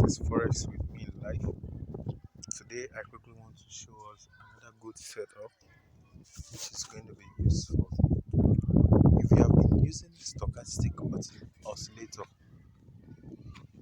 is Forex with me in life. Today, I quickly want to show us another good setup which is going to be useful. If you have been using stochastic oscillator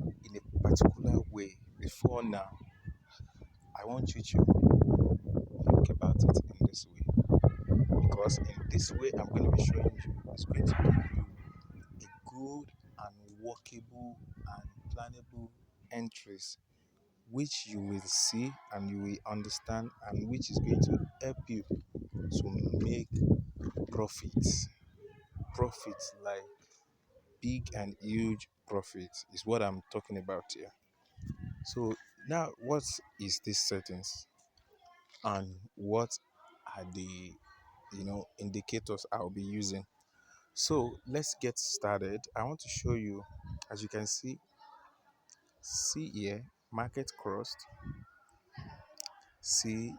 in a particular way before now, I want you to think about it in this way, because in this way I'm going to be showing you is going to give you a good and workable and plannable entries which you will see and you will understand, and which is going to help you to make profits. Profits like big and huge profits is what I'm talking about here. So now, what is this settings and what are the indicators I'll be using? So let's get started. I want to show you, as you can see here, market crossed. See,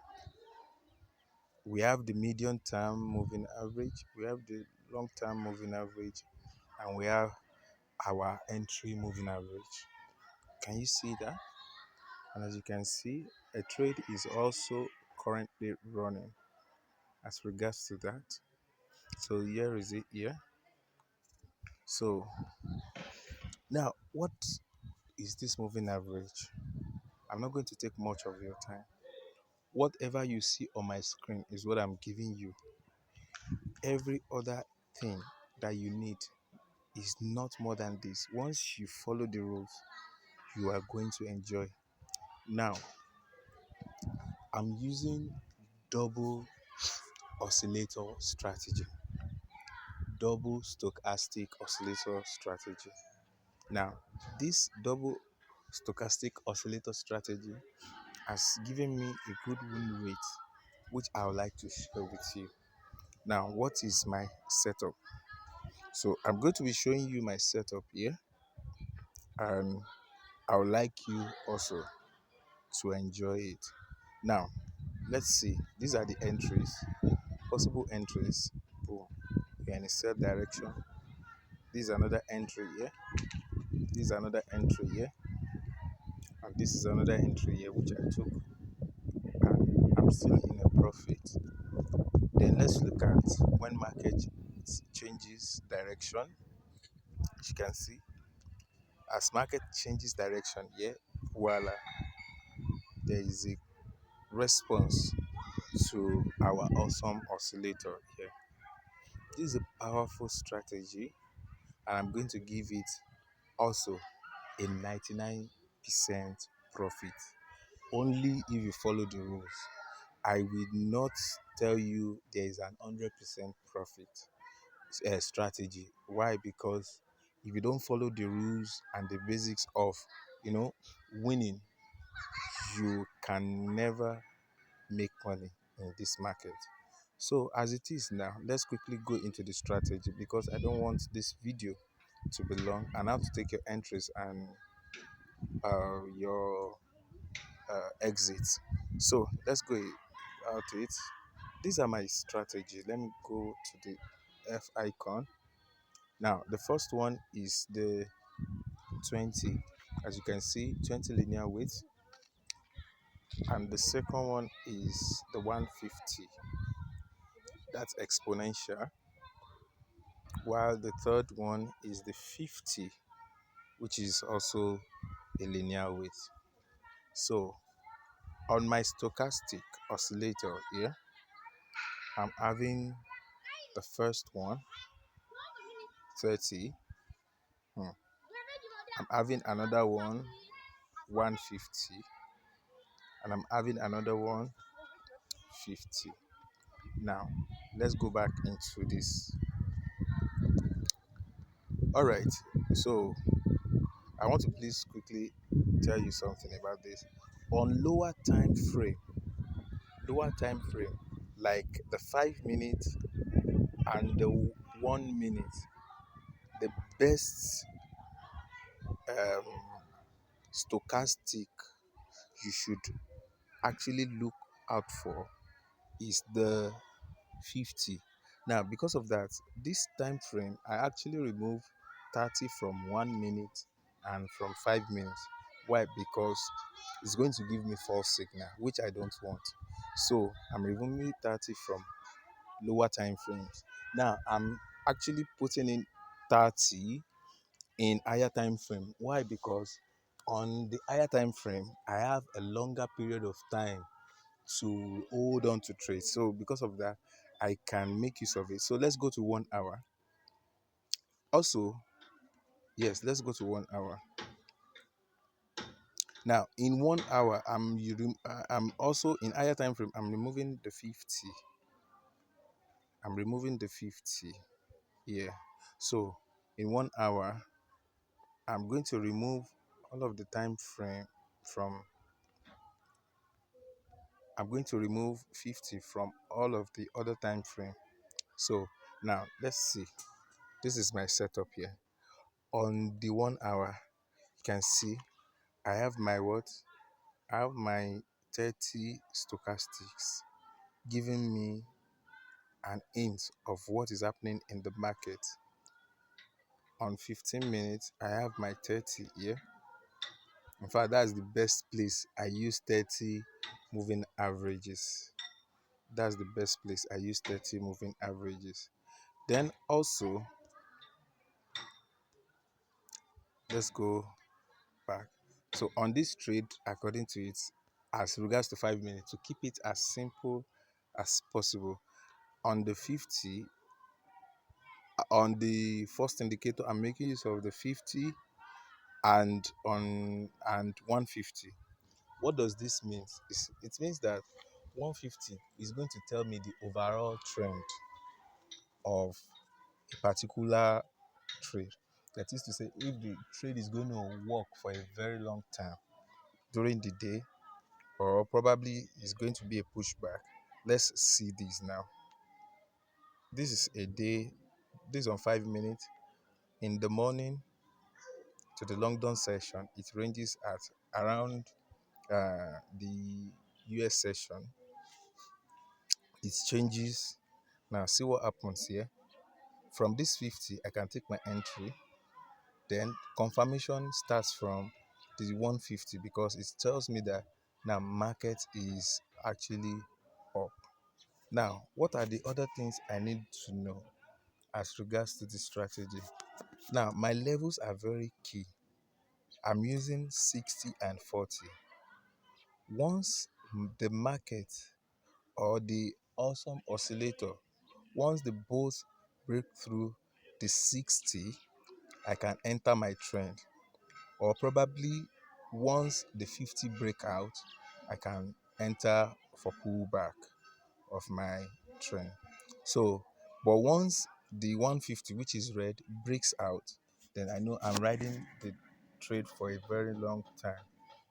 we have the medium term moving average, we have the long term moving average, and we have our entry moving average. Can you see that? And as you can see, a trade is also currently running as regards to that. So here is it here. So now, what is this moving average? I'm not going to take much of your time. Whatever you see on my screen is what I'm giving you. Every other thing that you need is not more than this. Once you follow the rules, you are going to enjoy. Now, I'm using double oscillator strategy. Double stochastic oscillator strategy. Now, this double stochastic oscillator strategy has given me a good win rate, which I would like to share with you. Now, what is my setup? So I'm going to be showing you my setup here, and I would like you also to enjoy it. Now, let's see. These are the entries, possible entries. Boom. We're in a set direction. This is another entry here. This is another entry here. And this is another entry here which I took. And I'm still in a profit. Then let's look at when market changes direction. As you can see, as market changes direction here, voila, there is a response to our awesome oscillator here. This is a powerful strategy, and I'm going to give it also a 99% profit only if you follow the rules. I will not tell you there is an 100% profit strategy. Why? Because if you don't follow the rules and the basics of winning, you can never make money in this market. So as it is now, let's quickly go into the strategy, because I don't want this video to be long and I have to take your entries and your exits. So let's go out to it. These are my strategy. Let me go to the F icon. Now the first one is the 20. As you can see, 20 linear weight, and the second one is the 150. That's exponential. While the third one is the 50, which is also a linear weight. So on my stochastic oscillator here, I'm having the first one 30. I'm having another one 150, and I'm having another one 50. Now let's go back into this. All right, so I want to please quickly tell you something about this. On lower time frame, like the 5 minute and the 1 minute, the best um, stochastic you should actually look out for is the 50. Now, because of that, this time frame, I actually remove 30 from 1 minute and from 5 minutes, Why? Because it's going to give me false signal, which I don't want. So I'm removing 30 from lower time frames. Now I'm actually putting in 30 in higher time frame. Why? Because on the higher time frame, I have a longer period of time to hold on to trades. So because of that, I can make use of it. So let's go to 1 hour. Also, yes, let's go to 1 hour. Now in 1 hour, I'm also in higher time frame. I'm removing the 50. I'm removing the 50 here. So in 1 hour, I'm going to remove all of the time frame from. I'm going to remove 50 from all of the other time frame. So now let's see. This is my setup here. On the 1 hour, you can see I have my what? I have my 30 stochastics giving me an hint of what is happening in the market. On 15 minutes, I have my 30 here. In fact, that's the best place. I use 30 moving averages. That's the best place. I use 30 moving averages. Then also, let's go back. So on this trade, according to it, as regards to 5 minutes, to keep it as simple as possible, on the 50, on the first indicator, I'm making use of the 50 and 150. What does this mean? It means that 150 is going to tell me the overall trend of a particular trade. That is to say, if the trade is going to work for a very long time during the day, or probably is going to be a pushback. Let's see this now. This is a day, this is on 5 minutes. In the morning to the London session, it ranges at around the US session. It changes. Now, see what happens here. From this 50, I can take my entry. Then confirmation starts from the 150 because it tells me that now market is actually up. Now, what are the other things I need to know as regards to the strategy? Now, my levels are very key. I'm using 60 and 40. Once the market or the awesome oscillator, once they both break through the 60, I can enter my trend. Or probably once the 50 break out, I can enter for pullback of my trend. So, but once the 150, which is red, breaks out, then I know I'm riding the trade for a very long time.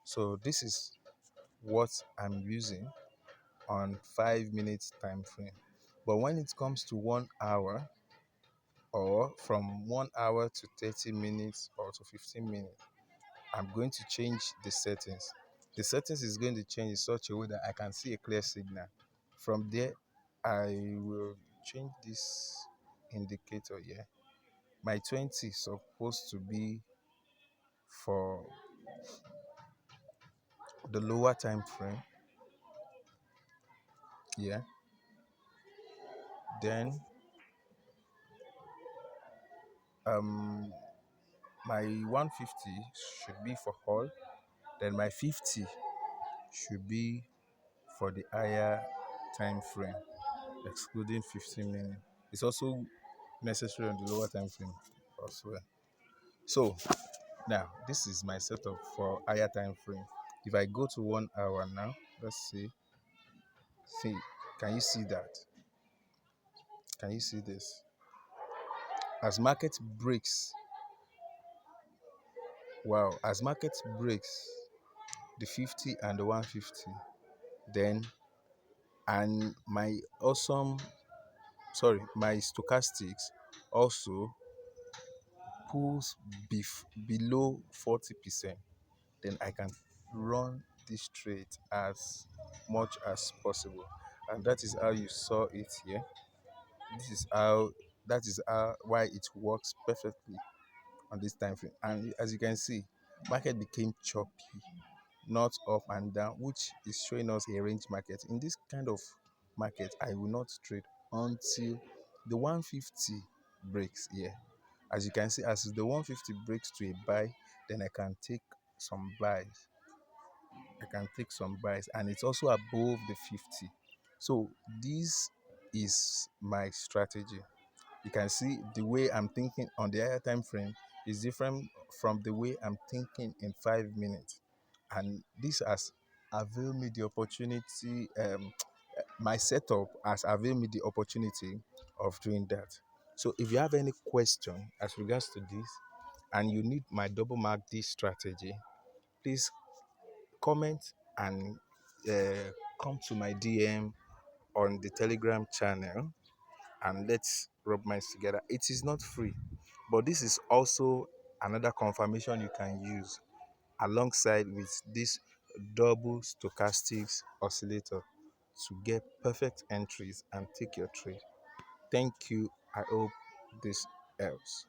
So this is what I'm using on 5 minutes time frame. But when it comes to 1 hour, or from 1 hour to 30 minutes or to 15 minutes, I'm going to change the settings. The settings is going to change in such a way that I can see a clear signal. From there, I will change this indicator here. My 20 is supposed to be for the lower time frame. Yeah. Then um my 150 should be for all. Then my 50 should be for the higher time frame, excluding 15 minutes. It's also necessary on the lower time frame as well. So now this is my setup for higher time frame. If I go to 1 hour now, let's see. See, can you see that? Can you see this? As market breaks, wow, as market breaks the 50 and the 150, then and my awesome, sorry, my stochastics also pulls below 40%, then I can run this trade as much as possible. And that is how you saw it here. This is how that is how why it works perfectly on this time frame. And as you can see, market became choppy, not up and down, which is showing us a range market. In this kind of market, I will not trade until the 150 breaks here. As you can see, as the 150 breaks to a buy, then I can take some buys. And it's also above the 50. So this is my strategy. You can see the way I'm thinking on the higher time frame is different from the way I'm thinking in 5 minutes. And this has availed me the opportunity, my setup has availed me the opportunity of doing that. So if you have any question as regards to this and you need my double mark this strategy, please comment and come to my DM on the Telegram channel and let's rub minds together. It is not free, but this is also another confirmation you can use alongside with this double stochastic oscillator to get perfect entries and take your trade. Thank you. I hope this helps.